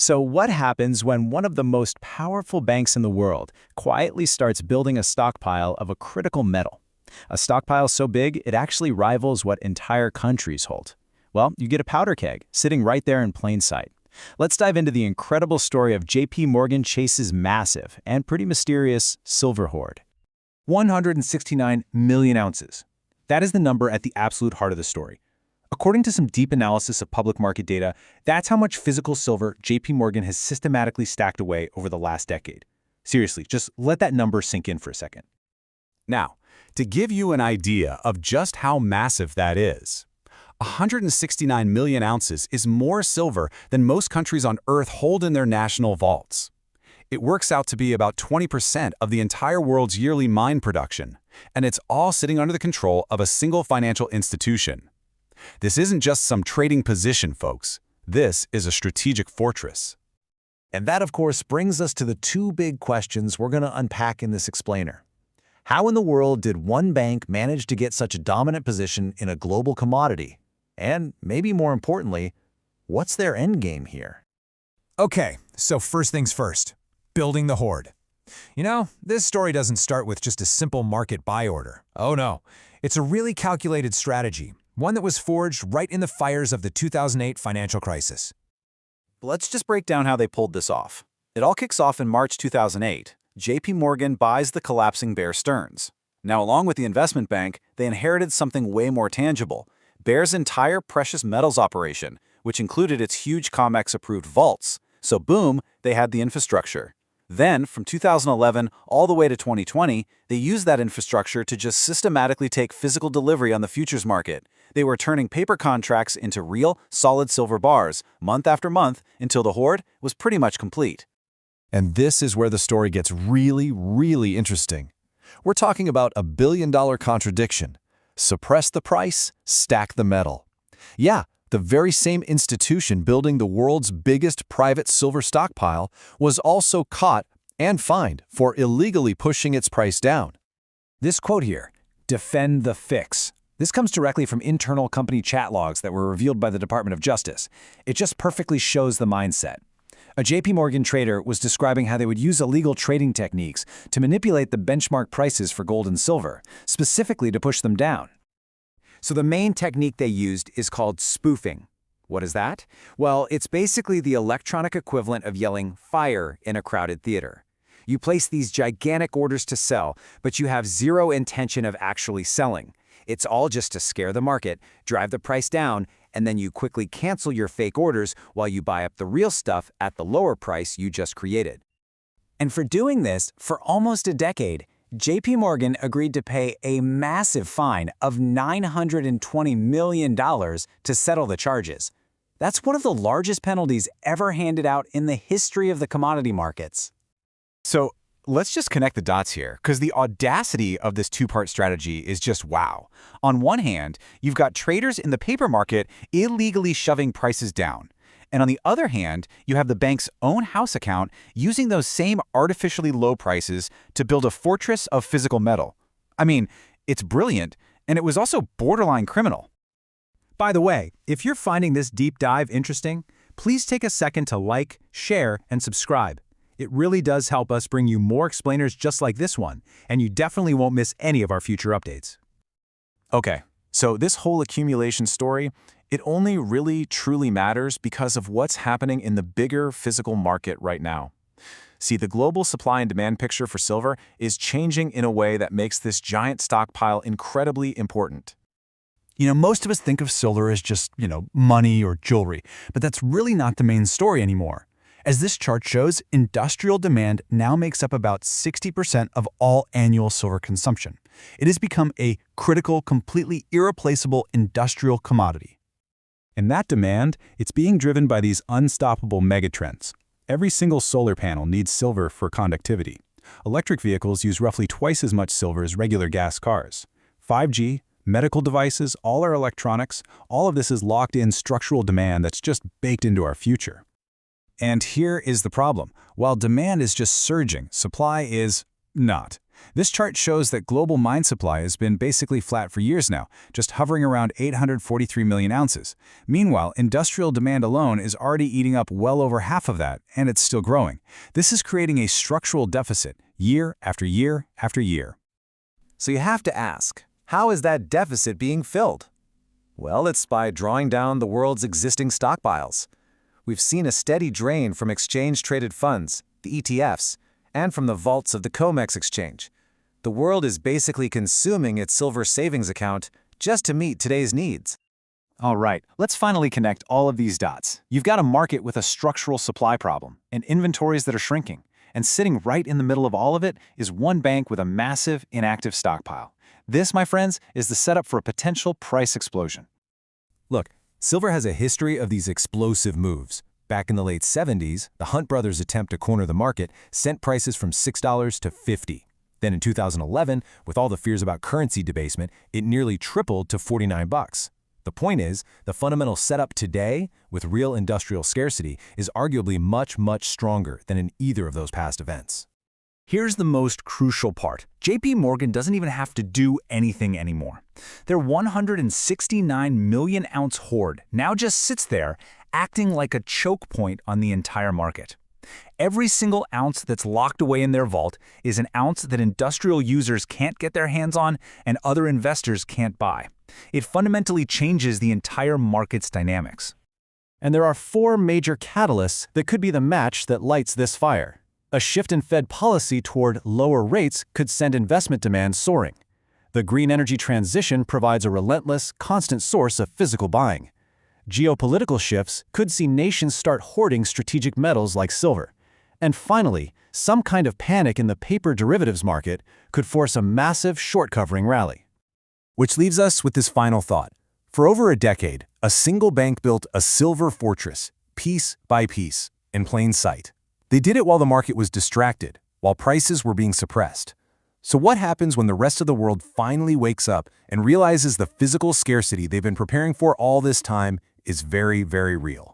So what happens when one of the most powerful banks in the world quietly starts building a stockpile of a critical metal? A stockpile so big, it actually rivals what entire countries hold. Well, you get a powder keg sitting right there in plain sight. Let's dive into the incredible story of JPMorgan Chase's massive and pretty mysterious silver hoard. 169 million ounces. That is the number at the absolute heart of the story. According to some deep analysis of public market data, that's how much physical silver JPMorgan has systematically stacked away over the last decade. Seriously, just let that number sink in for a second. Now, to give you an idea of just how massive that is, 169 million ounces is more silver than most countries on Earth hold in their national vaults. It works out to be about 20% of the entire world's yearly mine production, and it's all sitting under the control of a single financial institution. This isn't just some trading position, folks. This is a strategic fortress. And that, of course, brings us to the two big questions we're going to unpack in this explainer. How in the world did one bank manage to get such a dominant position in a global commodity? And maybe more importantly, what's their endgame here? Okay, so first things first, building the hoard. You know, this story doesn't start with just a simple market buy order. Oh no, it's a really calculated strategy, one that was forged right in the fires of the 2008 financial crisis. Let's just break down how they pulled this off. It all kicks off in March 2008. JPMorgan buys the collapsing Bear Stearns. Now, along with the investment bank, they inherited something way more tangible: Bear's entire precious metals operation, which included its huge COMEX-approved vaults. So boom, they had the infrastructure. Then, from 2011 all the way to 2020, they used that infrastructure to just systematically take physical delivery on the futures market. They were turning paper contracts into real, solid silver bars, month after month, until the hoard was pretty much complete. And this is where the story gets really interesting. We're talking about a billion-dollar contradiction. Suppress the price, stack the metal. Yeah, the very same institution building the world's biggest private silver stockpile was also caught and fined for illegally pushing its price down. This quote here, "Defend the fix." This comes directly from internal company chat logs that were revealed by the Department of Justice. It just perfectly shows the mindset. A JPMorgan trader was describing how they would use illegal trading techniques to manipulate the benchmark prices for gold and silver, specifically to push them down. So the main technique they used is called spoofing. What is that? Well, it's basically the electronic equivalent of yelling "fire" in a crowded theater. You place these gigantic orders to sell, but you have zero intention of actually selling. It's all just to scare the market, drive the price down, and then you quickly cancel your fake orders while you buy up the real stuff at the lower price you just created. And for doing this, for almost a decade, JPMorgan agreed to pay a massive fine of $920 million to settle the charges. That's one of the largest penalties ever handed out in the history of the commodity markets. So let's just connect the dots here, because the audacity of this two-part strategy is just wow. On one hand, you've got traders in the paper market illegally shoving prices down. And on the other hand, you have the bank's own house account using those same artificially low prices to build a fortress of physical metal. I mean, it's brilliant, and it was also borderline criminal. By the way, if you're finding this deep dive interesting, please take a second to like, share, and subscribe. It really does help us bring you more explainers just like this one, and you definitely won't miss any of our future updates. Okay, so this whole accumulation story, it only really truly matters because of what's happening in the bigger physical market right now. See, the global supply and demand picture for silver is changing in a way that makes this giant stockpile incredibly important. You know, most of us think of silver as just, money or jewelry, but that's really not the main story anymore. As this chart shows, industrial demand now makes up about 60% of all annual silver consumption. It has become a critical, completely irreplaceable industrial commodity. And that demand, it's being driven by these unstoppable megatrends. Every single solar panel needs silver for conductivity. Electric vehicles use roughly twice as much silver as regular gas cars. 5G, medical devices, all our electronics, all of this is locked-in structural demand that's just baked into our future. And here is the problem. While demand is just surging, supply is Not. This chart shows that global mine supply has been basically flat for years now, just hovering around 843 million ounces. Meanwhile, industrial demand alone is already eating up well over half of that, and it's still growing. This is creating a structural deficit, year after year after year. So you have to ask, how is that deficit being filled? Well, it's by drawing down the world's existing stockpiles. We've seen a steady drain from exchange-traded funds, the ETFs, and from the vaults of the COMEX exchange. The world is basically consuming its silver savings account just to meet today's needs. All right, let's finally connect all of these dots. You've got a market with a structural supply problem and inventories that are shrinking. And sitting right in the middle of all of it is one bank with a massive, inactive stockpile. This, my friends, is the setup for a potential price explosion. Look, silver has a history of these explosive moves. Back in the late 70s, the Hunt brothers' attempt to corner the market sent prices from $6 to $50. Then in 2011, with all the fears about currency debasement, it nearly tripled to $49. The point is, the fundamental setup today, with real industrial scarcity, is arguably much, much stronger than in either of those past events. Here's the most crucial part. JPMorgan doesn't even have to do anything anymore. Their 169 million ounce hoard now just sits there, acting like a choke point on the entire market. Every single ounce that's locked away in their vault is an ounce that industrial users can't get their hands on and other investors can't buy. It fundamentally changes the entire market's dynamics. And there are 4 major catalysts that could be the match that lights this fire. A shift in Fed policy toward lower rates could send investment demand soaring. The green energy transition provides a relentless, constant source of physical buying. Geopolitical shifts could see nations start hoarding strategic metals like silver. And finally, some kind of panic in the paper derivatives market could force a massive short-covering rally. Which leaves us with this final thought. For over a decade, a single bank built a silver fortress, piece by piece, in plain sight. They did it while the market was distracted, while prices were being suppressed. So what happens when the rest of the world finally wakes up and realizes the physical scarcity they've been preparing for all this time is very, very real?